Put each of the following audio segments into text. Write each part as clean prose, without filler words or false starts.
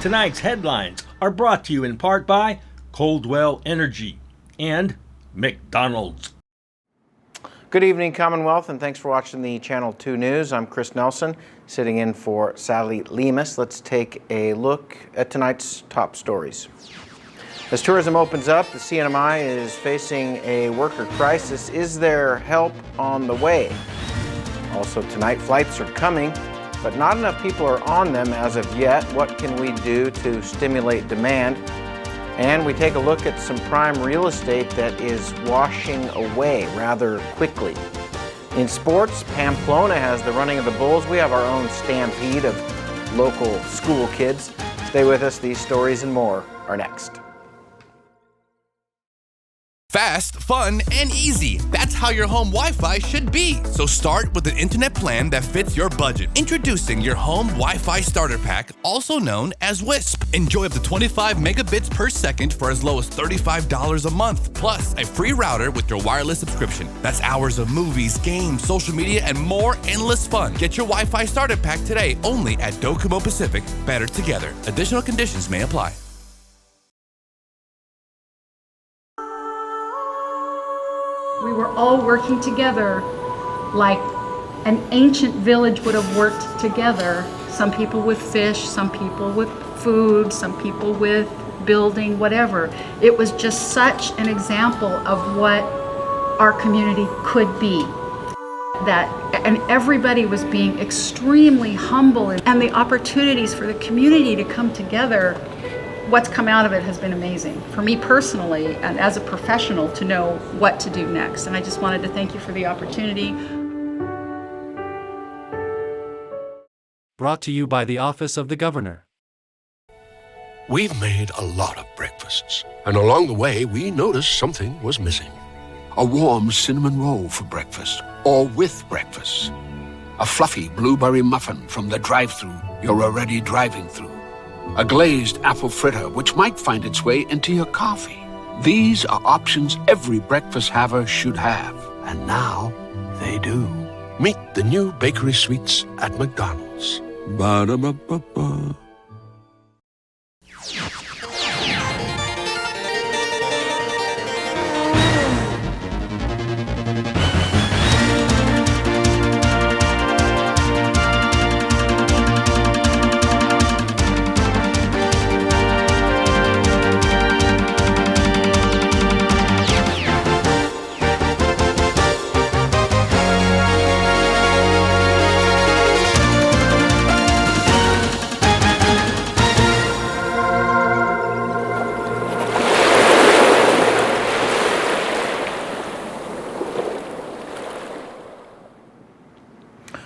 Tonight's headlines are brought to you in part by Coldwell Energy and McDonald's. Good evening, Commonwealth, and thanks for watching the Channel 2 News. I'm Chris Nelson, sitting in for Sally Lemus. Let's take a look at tonight's top stories. As tourism opens up, the CNMI is facing a worker crisis. Is there help on the way? Also tonight, flights are coming, but not enough people are on them as of yet. What can we do to stimulate demand? And we take a look at some prime real estate that is washing away rather quickly. In sports, Pamplona has the running of the Bulls. We have our own stampede of local school kids. Stay with us. These stories and more are next. Fast, fun, and easy. That's how your home Wi-Fi should be. So start with an internet plan that fits your budget. Introducing your home Wi-Fi starter pack, also known as WISP. Enjoy up to 25 megabits per second for as low as $35 a month. Plus, a free router with your wireless subscription. That's hours of movies, games, social media, and more endless fun. Get your Wi-Fi starter pack today only at Docomo Pacific. Better together. Additional conditions may apply. We were all working together like an ancient village would have worked together. Some people with fish, some people with food, some people with building, whatever. It was just such an example of what our community could be. And everybody was being extremely humble, and the opportunities for the community to come together, what's come out of it has been amazing for me personally and as a professional to know what to do next. And I just wanted to thank you for the opportunity. Brought to you by the Office of the Governor. We've made a lot of breakfasts, and along the way we noticed something was missing. A warm cinnamon roll for breakfast, or with breakfast. A fluffy blueberry muffin from the drive-thru you're already driving through. A glazed apple fritter, which might find its way into your coffee. These are options every breakfast haver should have, and now they do. Meet the new bakery sweets at McDonald's. Ba-da-ba-ba-ba.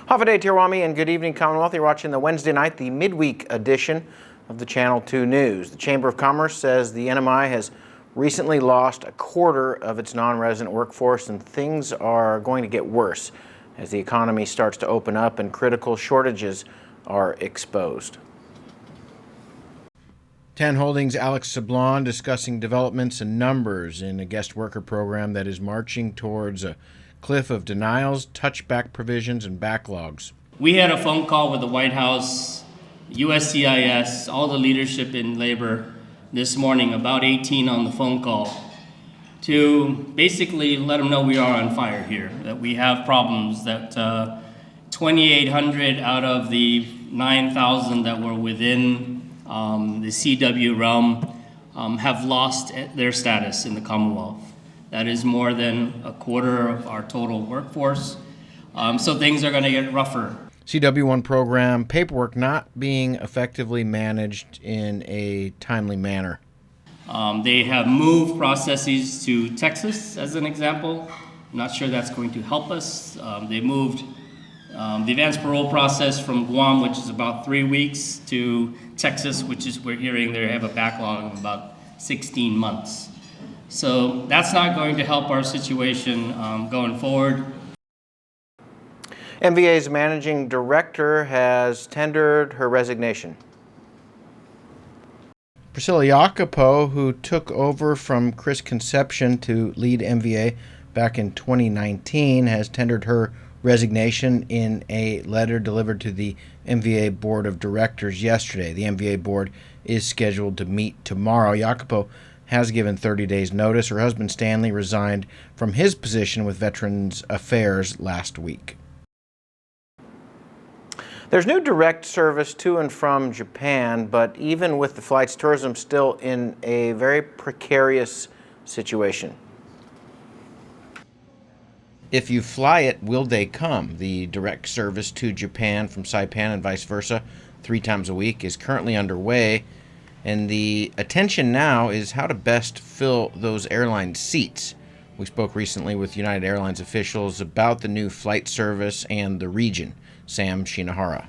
Hafeday Tirwami and good evening, Commonwealth. You're watching the Wednesday night, the midweek edition of the Channel 2 News. The Chamber of Commerce says the NMI has recently lost a quarter of its non-resident workforce, and things are going to get worse as the economy starts to open up and critical shortages are exposed. 10 Holdings' Alex Sablon discussing developments and numbers in a guest worker program that is marching towards a cliff of denials, touchback provisions, and backlogs. We had a phone call with the White House, USCIS, all the leadership in labor this morning, about 18 on the phone call, to basically let them know we are on fire here, that we have problems, that 2,800 out of the 9,000 that were within the CW realm have lost their status in the Commonwealth. That is more than a quarter of our total workforce. So things are going to get rougher. CW1 program paperwork not being effectively managed in a timely manner. They have moved processes to Texas, as an example. I'm not sure that's going to help us. They moved the advanced parole process from Guam, which is about 3 weeks, to Texas, which is, we're hearing they have a backlog of about 16 months. So that's not going to help our situation going forward. MVA's managing director has tendered her resignation. Priscilla Jacopo, who took over from Chris Conception to lead MVA back in 2019, has tendered her resignation in a letter delivered to the MVA Board of Directors yesterday. The MVA Board is scheduled to meet tomorrow. Jacopo has given 30 days notice. Her husband Stanley resigned from his position with Veterans Affairs last week. There's new direct service to and from Japan, but even with the flights, tourism still in a very precarious situation. If you fly it, will they come? The direct service to Japan from Saipan and vice versa 3 times a week is currently underway, and the attention now is how to best fill those airline seats. We spoke recently with United Airlines officials about the new flight service and the region. Sam Shinohara.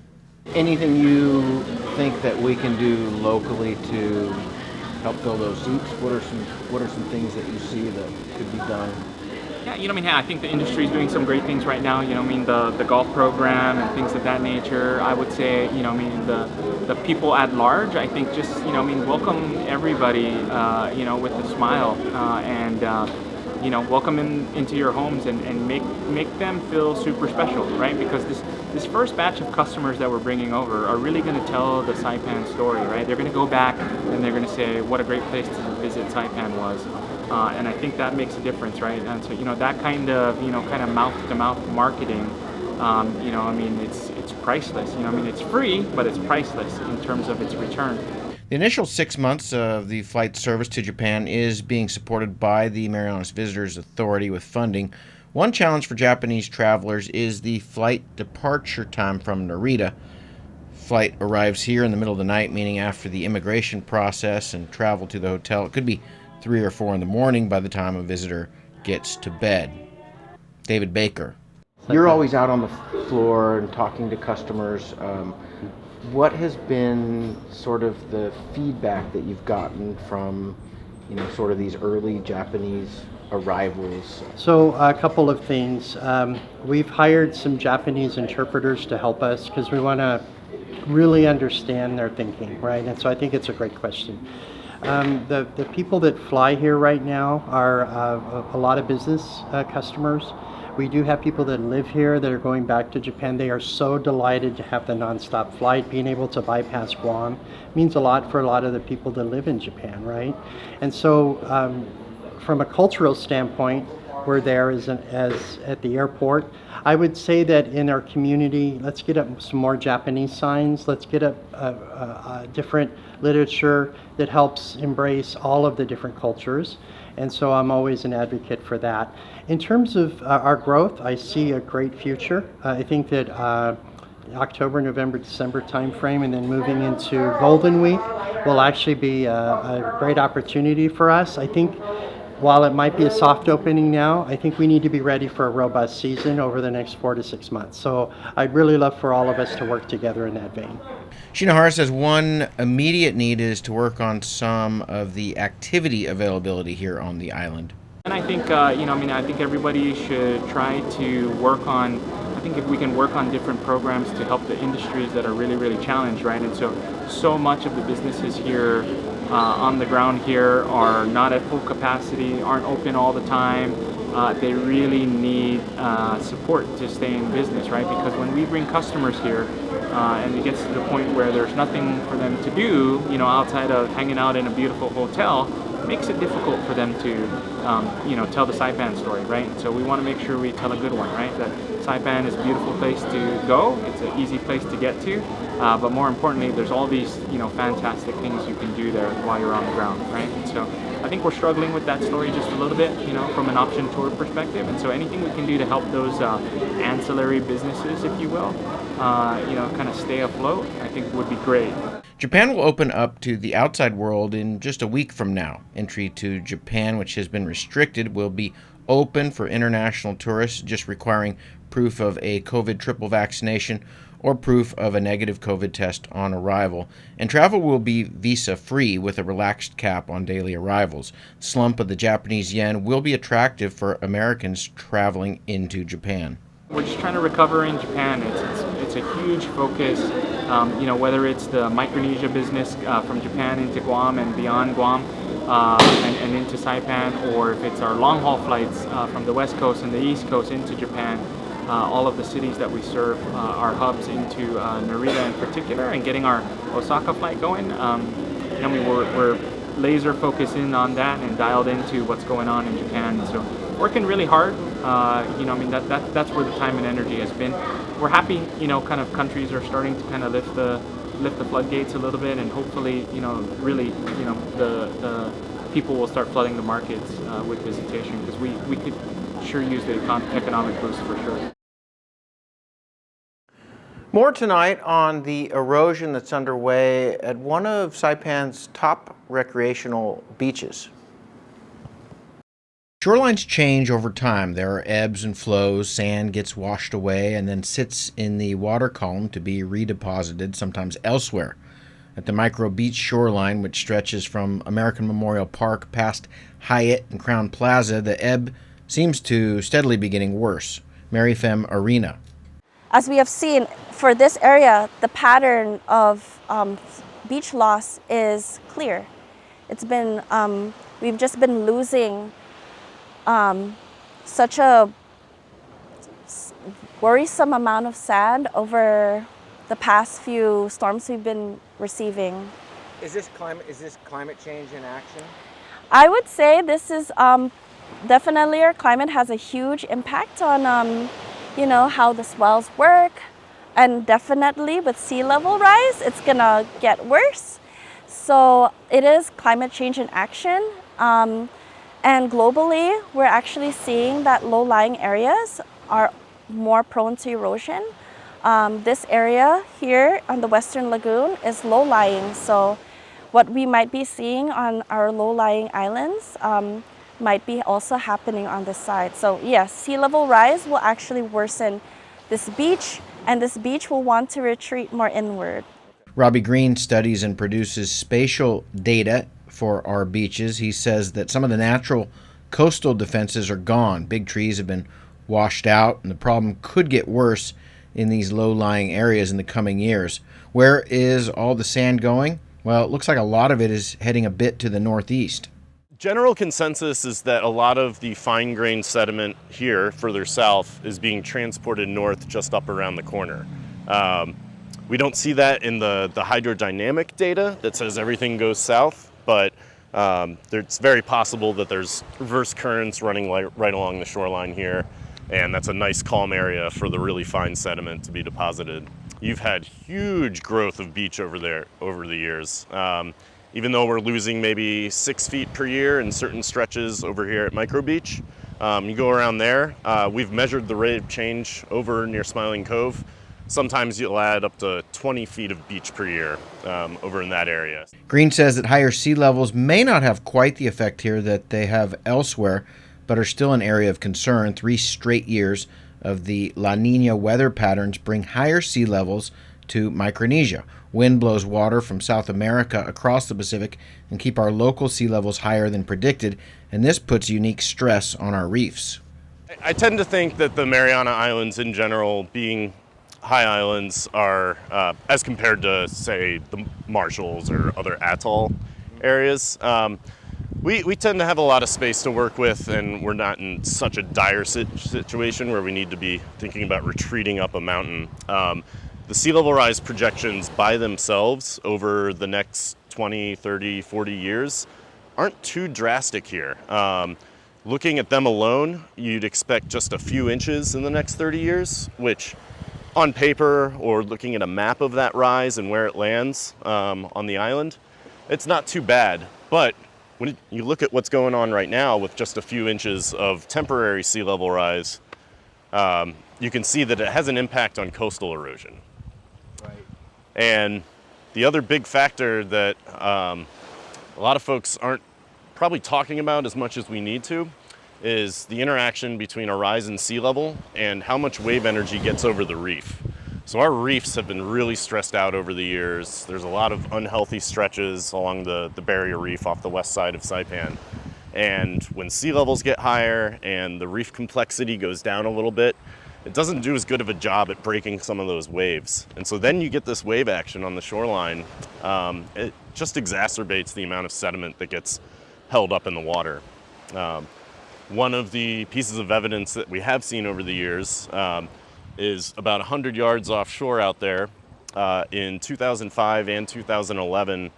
Anything you think that we can do locally to help fill those seats? What are some things that you see that could be done? Yeah, I think the industry is doing some great things right now. The golf program and things of that nature. I would say, the people at large. I think just, welcome everybody, with a smile, and welcome into your homes and make them feel super special, right? Because this first batch of customers that we're bringing over are really going to tell the Saipan story, right? They're going to go back and they're going to say what a great place to visit Saipan was. And I think that makes a difference, right? And so, that kind of mouth-to-mouth marketing, it's priceless. It's free, but it's priceless in terms of its return. The initial 6 months of the flight service to Japan is being supported by the Marianas Visitors Authority with funding. One challenge for Japanese travelers is the flight departure time from Narita. Flight arrives here in the middle of the night, meaning after the immigration process and travel to the hotel. It could be 3 or 4 in the morning by the time a visitor gets to bed. David Baker. You're always out on the floor and talking to customers. What has been sort of the feedback that you've gotten from, sort of these early Japanese arrivals? So a couple of things. We've hired some Japanese interpreters to help us because we want to really understand their thinking, right? And so I think it's a great question. The people that fly here right now are a lot of business customers. We do have people that live here that are going back to Japan. They are so delighted to have the nonstop flight. Being able to bypass Guam means a lot for a lot of the people that live in Japan, right? And so from a cultural standpoint, we're there as at the airport. I would say that in our community, let's get up some more Japanese signs. Let's get up different literature that helps embrace all of the different cultures. And so I'm always an advocate for that. In terms of our growth, I see a great future. I think that October, November, December timeframe, and then moving into Golden Week will actually be a great opportunity for us. I think while it might be a soft opening now, I think we need to be ready for a robust season over the next 4 to 6 months. So I'd really love for all of us to work together in that vein. Shinohara says one immediate need is to work on some of the activity availability here on the island. And I think, I think everybody should try to work on, I think if we can work on different programs to help the industries that are really, really challenged, right? And so much of the businesses here on the ground here are not at full capacity, aren't open all the time. They really need support to stay in business, right? Because when we bring customers here and it gets to the point where there's nothing for them to do, outside of hanging out in a beautiful hotel, it makes it difficult for them to, tell the Saipan story, right? So we want to make sure we tell a good one, right? That Saipan is a beautiful place to go. It's an easy place to get to. But more importantly, there's all these, fantastic things you can do there while you're on the ground, right? And so I think we're struggling with that story just a little bit, from an option tour perspective. And so anything we can do to help those ancillary businesses, if you will, kind of stay afloat, I think would be great. Japan will open up to the outside world in just a week from now. Entry to Japan, which has been restricted, will be open for international tourists, just requiring proof of a COVID triple vaccination or proof of a negative COVID test on arrival. And travel will be visa-free with a relaxed cap on daily arrivals. Slump of the Japanese yen will be attractive for Americans traveling into Japan. We're just trying to recover in Japan. It's a huge focus, whether it's the Micronesia business from Japan into Guam and beyond Guam and into Saipan, or if it's our long-haul flights from the West Coast and the East Coast into Japan. all of the cities that we serve, our hubs into Narita in particular, and getting our Osaka flight going. We're laser focused in on that and dialed into what's going on in Japan. So working really hard. That's where the time and energy has been. We're happy, kind of countries are starting to kind of lift the floodgates a little bit, and hopefully, really, the people will start flooding the markets with visitation, because we could sure use the economic boost for sure. More tonight on the erosion that's underway at one of Saipan's top recreational beaches. Shorelines change over time. There are ebbs and flows, sand gets washed away and then sits in the water column to be redeposited, sometimes elsewhere. At the Micro Beach shoreline, which stretches from American Memorial Park past Hyatt and Crown Plaza, the ebb seems to steadily be getting worse. Mary Fem Arena. As we have seen, for this area, the pattern of beach loss is clear. It's been, we've just been losing such a worrisome amount of sand over the past few storms we've been receiving. Is this climate change in action? I would say this is definitely, our climate has a huge impact on how the swells work, and definitely with sea level rise, it's gonna get worse. So it is climate change in action. And globally, we're actually seeing that low-lying areas are more prone to erosion. This area here on the Western Lagoon is low-lying, so what we might be seeing on our low-lying islands might be also happening on this side. So yes, sea level rise will actually worsen this beach, and this beach will want to retreat more inward. Robbie Green studies and produces spatial data for our beaches. He says that some of the natural coastal defenses are gone. Big trees have been washed out, and the problem could get worse in these low-lying areas in the coming years. Where is all the sand going? Well, it looks like a lot of it is heading a bit to the northeast. General consensus is that a lot of the fine-grained sediment here, further south, is being transported north just up around the corner. We don't see that in the hydrodynamic data that says everything goes south, but it's very possible that there's reverse currents running right along the shoreline here, and that's a nice calm area for the really fine sediment to be deposited. You've had huge growth of beach over there over the years. Even though we're losing maybe 6 feet per year in certain stretches over here at Micro Beach, you go around there, we've measured the rate of change over near Smiling Cove. Sometimes you'll add up to 20 feet of beach per year over in that area. Green says that higher sea levels may not have quite the effect here that they have elsewhere, but are still an area of concern. 3 straight years of the La Nina weather patterns bring higher sea levels to Micronesia. Wind blows water from South America across the Pacific and keep our local sea levels higher than predicted, and this puts unique stress on our reefs. I tend to think that the Mariana Islands in general, being high islands, are, as compared to, say, the Marshalls or other atoll areas, we tend to have a lot of space to work with, and we're not in such a dire situation where we need to be thinking about retreating up a mountain. The sea level rise projections by themselves over the next 20, 30, 40 years aren't too drastic here. Looking at them alone, you'd expect just a few inches in the next 30 years, which on paper, or looking at a map of that rise and where it lands on the island, it's not too bad. But when you look at what's going on right now with just a few inches of temporary sea level rise, you can see that it has an impact on coastal erosion. And the other big factor that a lot of folks aren't probably talking about as much as we need to is the interaction between a rise in sea level and how much wave energy gets over the reef. So our reefs have been really stressed out over the years. There's a lot of unhealthy stretches along the barrier reef off the west side of Saipan. And when sea levels get higher and the reef complexity goes down a little bit, it doesn't do as good of a job at breaking some of those waves. And so then you get this wave action on the shoreline. It just exacerbates the amount of sediment that gets held up in the water. One of the pieces of evidence that we have seen over the years is about 100 yards offshore out there. In 2005 and 2011,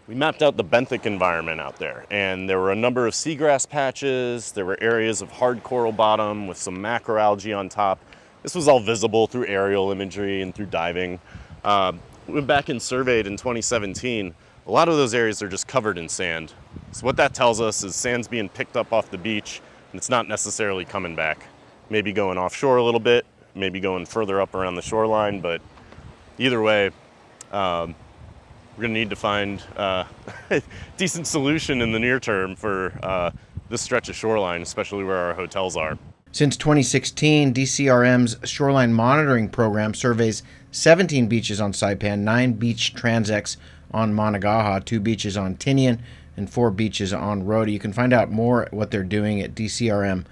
we mapped out the benthic environment out there, and there were a number of seagrass patches, there were areas of hard coral bottom with some macroalgae on top. This was all visible through aerial imagery and through diving. We went back and surveyed in 2017. A lot of those areas are just covered in sand. So what that tells us is sand's being picked up off the beach, and it's not necessarily coming back. Maybe going offshore a little bit, maybe going further up around the shoreline, but either way, we're gonna need to find a decent solution in the near term for this stretch of shoreline, especially where our hotels are. Since 2016, DCRM's shoreline monitoring program surveys 17 beaches on Saipan, 9 beach transects on Managaha, 2 beaches on Tinian, and 4 beaches on Rota. You can find out more at what they're doing at dcrm.gov.mp.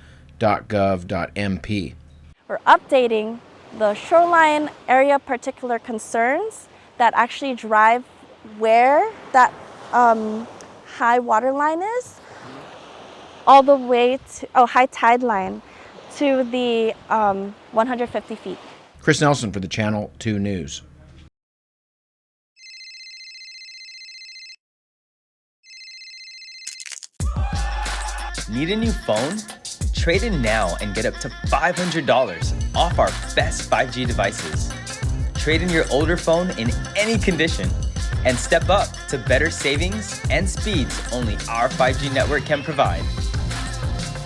We're updating the shoreline area particular concerns that actually drive where that high water line is, all the way to, high tide line, to the 150 feet. Chris Nelson for the Channel 2 News. Need a new phone? Trade in now and get up to $500 off our best 5G devices. Trade in your older phone in any condition and step up to better savings and speeds only our 5G network can provide.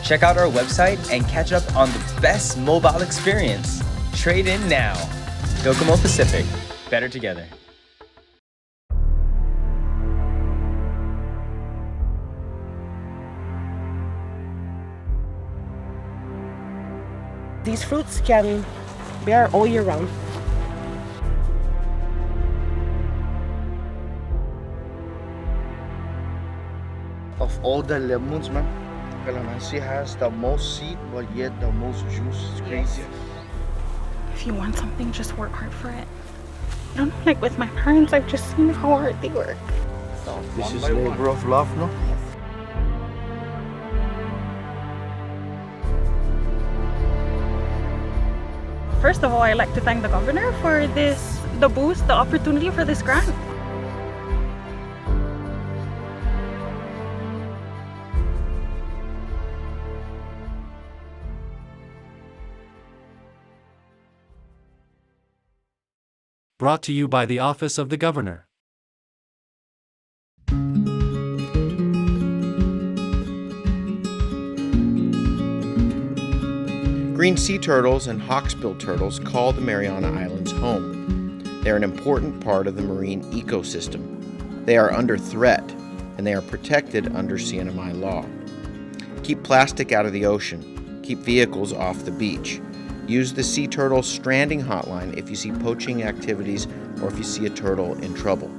Check out our website and catch up on the best mobile experience. Trade in now. Docomo Pacific, better together. These fruits can bear all year round. Of all the lemons, man, Calamansi has the most seed, but yet the most juice. It's crazy. If you want something, just work hard for it. I don't know, like with my parents, I've just seen how hard they work. So, this is labor of love, no? First of all, I'd like to thank the governor for the boost, the opportunity for this grant. Brought to you by the Office of the Governor. Green sea turtles and hawksbill turtles call the Mariana Islands home. They're an important part of the marine ecosystem. They are under threat, and they are protected under CNMI law. Keep plastic out of the ocean. Keep vehicles off the beach. Use the Sea Turtle Stranding Hotline if you see poaching activities or if you see a turtle in trouble.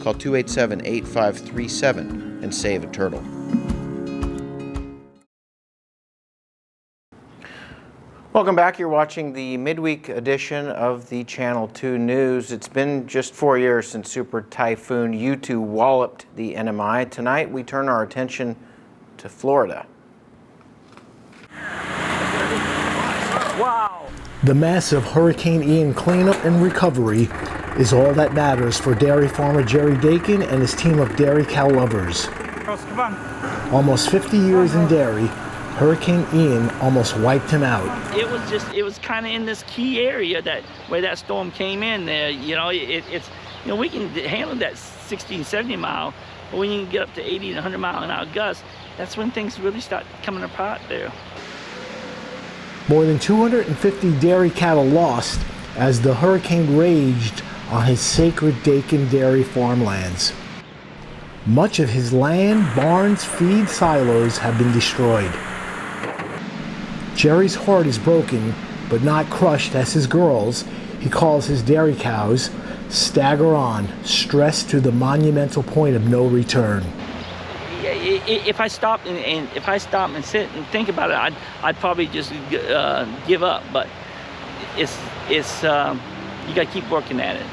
Call 287-8537 and save a turtle. Welcome back. You're watching the midweek edition of the Channel 2 News. It's been just 4 years since Super Typhoon U2 walloped the NMI. Tonight, we turn our attention to Florida. Wow! The massive Hurricane Ian cleanup and recovery is all that matters for dairy farmer Jerry Dakin and his team of dairy cow lovers. Almost 50 years in dairy, Hurricane Ian almost wiped him out. It was kind of in this key area where that storm came in there. You know, we can handle that 60, 70 mile, but when you can get up to 80 and 100 mile an hour gusts, that's when things really start coming apart there. More than 250 dairy cattle lost as the hurricane raged on his sacred Dakin dairy farmlands. Much of his land, barns, feed silos have been destroyed. Jerry's heart is broken, but not crushed as his girls, he calls his dairy cows, stagger on, stressed to the monumental point of no return. If I stopped and sit and think about it, I'd probably just give up. But it's you got to keep working at it.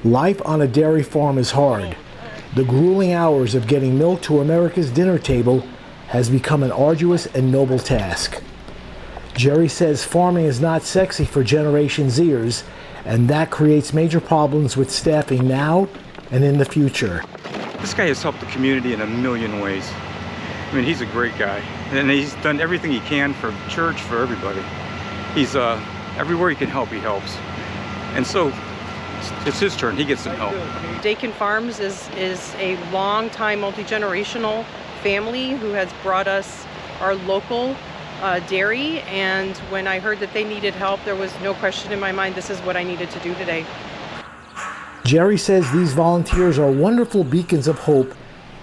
Life on a dairy farm is hard. The grueling hours of getting milk to America's dinner table has become an arduous and noble task. Jerry says farming is not sexy for Generation Zers, and that creates major problems with staffing now and in the future. This guy has helped the community in a million ways. I mean, he's a great guy, and he's done everything he can for church, for everybody. He's everywhere he can help, he helps. And so it's his turn, he gets some help. Dakin Farms is a long-time multi-generational family who has brought us our local dairy, and when I heard that they needed help, there was no question in my mind this is what I needed to do today. Jerry says these volunteers are wonderful beacons of hope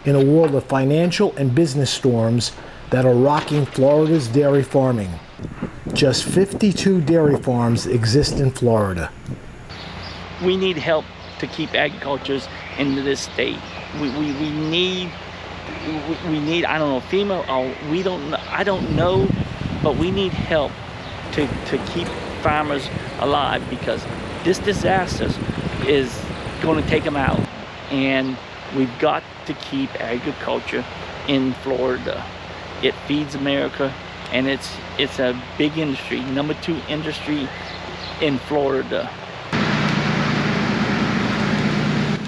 in a world of financial and business storms that are rocking Florida's dairy farming. Just 52 dairy farms exist in Florida. We need help to keep agriculture in this state. We need, I don't know, female, or we don't know, I don't know, but we need help to keep farmers alive, because this disaster is going to take them out. And we've got to keep agriculture in Florida. It feeds America, and it's a big industry, number 2 industry in Florida.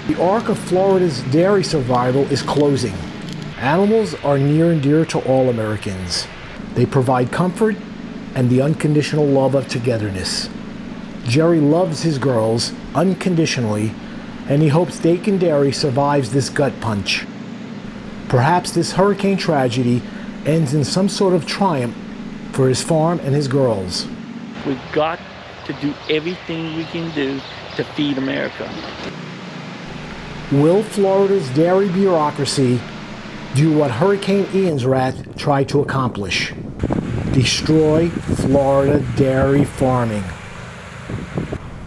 The arc of Florida's dairy survival is closing. Animals are near and dear to all Americans. They provide comfort and the unconditional love of togetherness. Jerry loves his girls unconditionally, and he hopes Dakin Dairy survives this gut punch. Perhaps this hurricane tragedy ends in some sort of triumph for his farm and his girls. We've got to do everything we can do to feed America. Will Florida's dairy bureaucracy do what Hurricane Ian's rat tried to accomplish? Destroy Florida dairy farming.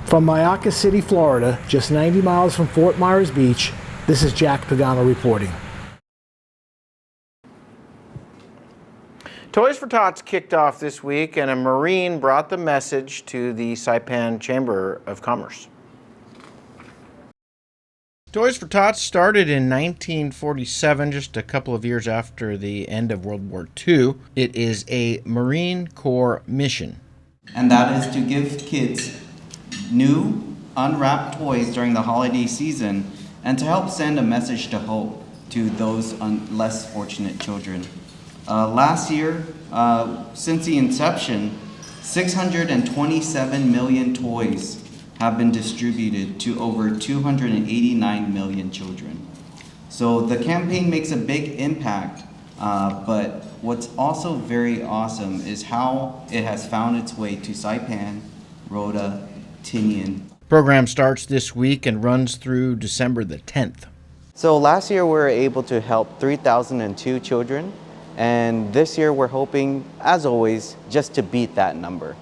From Mayaca City, Florida, just 90 miles from Fort Myers Beach, this is Jack Pagano reporting. Toys for Tots kicked off this week, and a Marine brought the message to the Saipan Chamber of Commerce. Toys for Tots started in 1947, just a couple of years after the end of World War II. It is a Marine Corps mission. And that is to give kids new, unwrapped toys during the holiday season, and to help send a message to hope to those less fortunate children. Last year, since the inception, 627 million toys have been distributed to over 289 million children. So the campaign makes a big impact, but what's also very awesome is how it has found its way to Saipan, Rhoda, Tinian. Program starts this week and runs through December the 10th. So last year we were able to help 3,002 children, and this year we're hoping, as always, just to beat that number.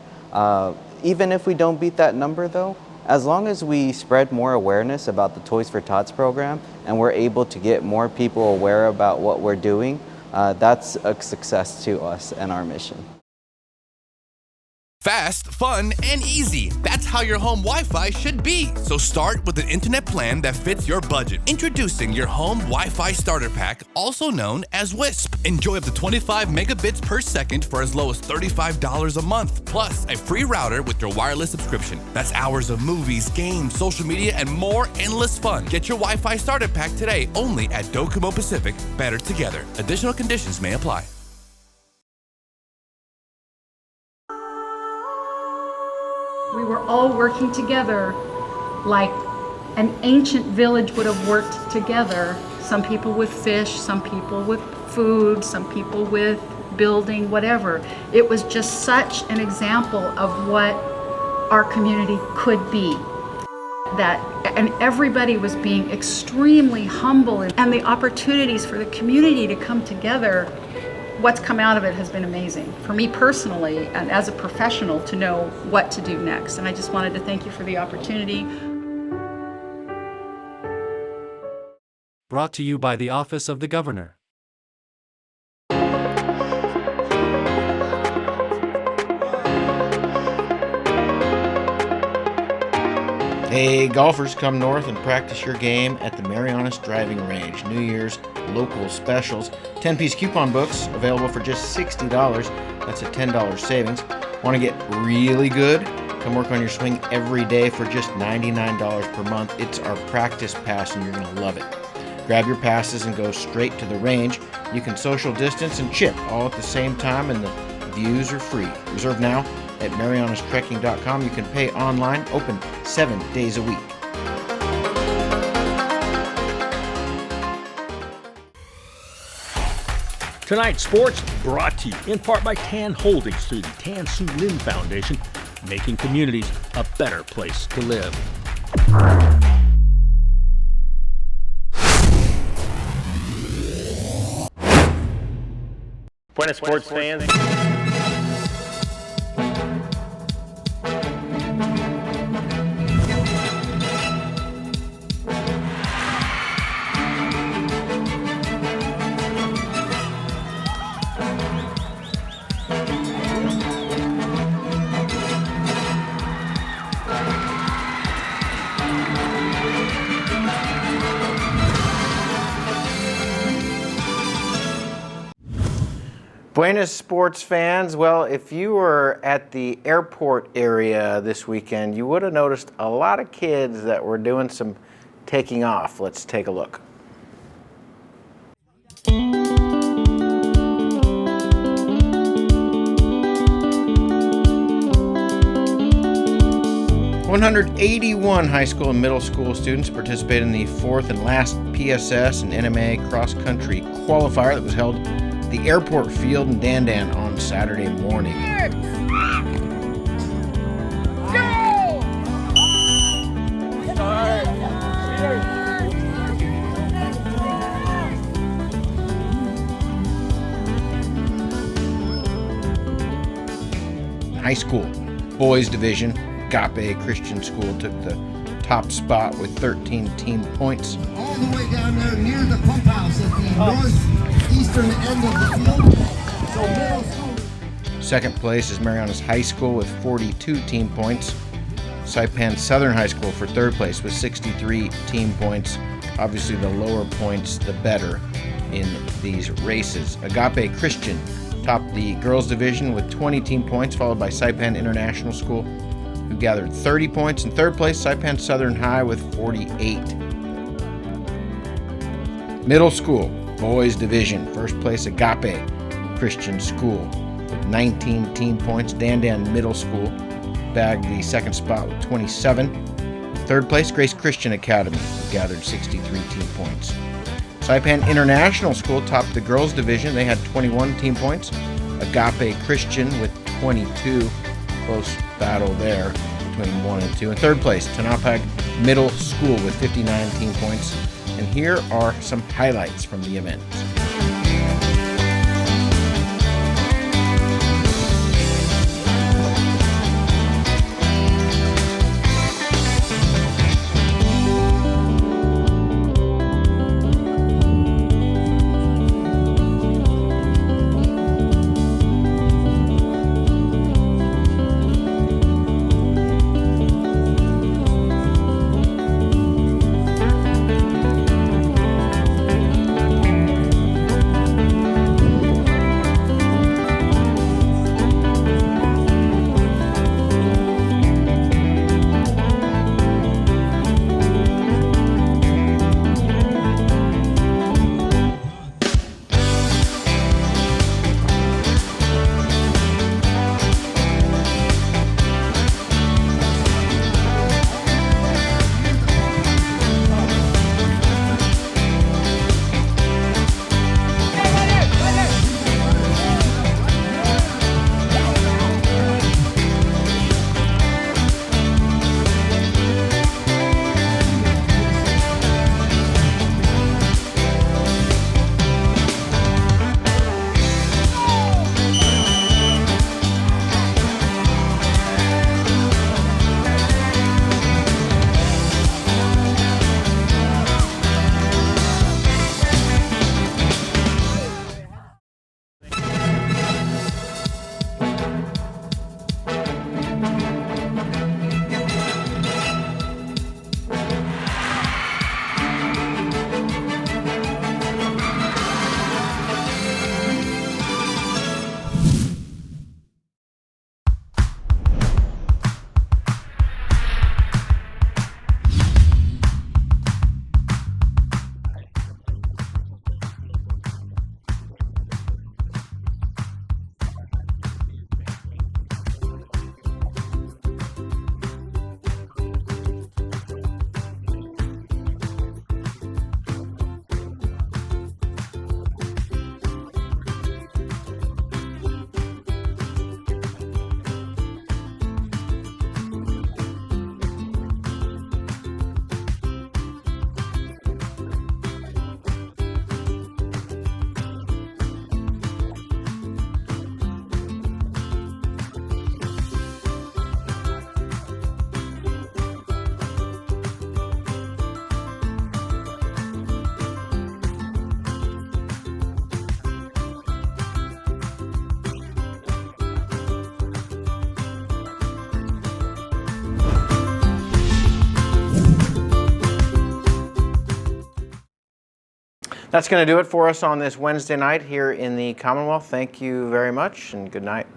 Even if we don't beat that number though, as long as we spread more awareness about the Toys for Tots program and we're able to get more people aware about what we're doing, that's a success to us and our mission. Fast, fun, and easy. That's how your home Wi-Fi should be. So start with an internet plan that fits your budget. Introducing your home Wi-Fi starter pack, also known as WISP. Enjoy up to 25 megabits per second for as low as $35 a month, plus a free router with your wireless subscription. That's hours of movies, games, social media, and more endless fun. Get your Wi-Fi starter pack today only at Docomo Pacific. Better together. Additional conditions may apply. We were all working together like an ancient village would have worked together. Some people with fish, some people with food, some people with building, whatever. It was just such an example of what our community could be. And everybody was being extremely humble, and the opportunities for the community to come together, what's come out of it has been amazing. For me personally, and as a professional, to know what to do next. And I just wanted to thank you for the opportunity. Brought to you by the Office of the Governor. Hey, golfers, come north and practice your game at the Marianas Driving Range. New Year's local specials. 10-piece coupon books available for just $60. That's a $10 savings. Want to get really good? Come work on your swing every day for just $99 per month. It's our practice pass and you're going to love it. Grab your passes and go straight to the range. You can social distance and chip all at the same time, and the views are free. Reserve now at marianastrekking.com. You can pay online, open 7 days a week. Tonight's sports brought to you in part by Tan Holdings through the Tan Su Lin Foundation, making communities a better place to live. Buenas sports fans. Buenas sports fans. Well, if you were at the airport area this weekend, you would have noticed a lot of kids that were doing some taking off. Let's take a look. "181 high school and middle school students participated in the fourth and last PSS and NMA cross-country qualifier that was held at the airport field in Dandan on Saturday morning. High school boys division, Agape Christian School took the top spot with 13 team points. All the way down there near the pump house at the northeastern end of the field. So middle school. Second place is Marianas High School with 42 team points. Saipan Southern High School for third place with 63 team points. Obviously the lower points the better in these races. Agape Christian topped the girls division with 20 team points, followed by Saipan International School, who gathered 30 points. In third place, Saipan Southern High with 48. Middle school, boys division. First place, Agape Christian School with 19 team points. Dandan Middle School bagged the second spot with 27. Third place, Grace Christian Academy, who gathered 63 team points. Saipan International School topped the girls division. They had 21 team points. Agape Christian with 22. Close battle there between 1 and 2. In third place, Tanapag Middle School with 59 team points. And here are some highlights from the event. That's going to do it for us on this Wednesday night here in the Commonwealth. Thank you very much and good night.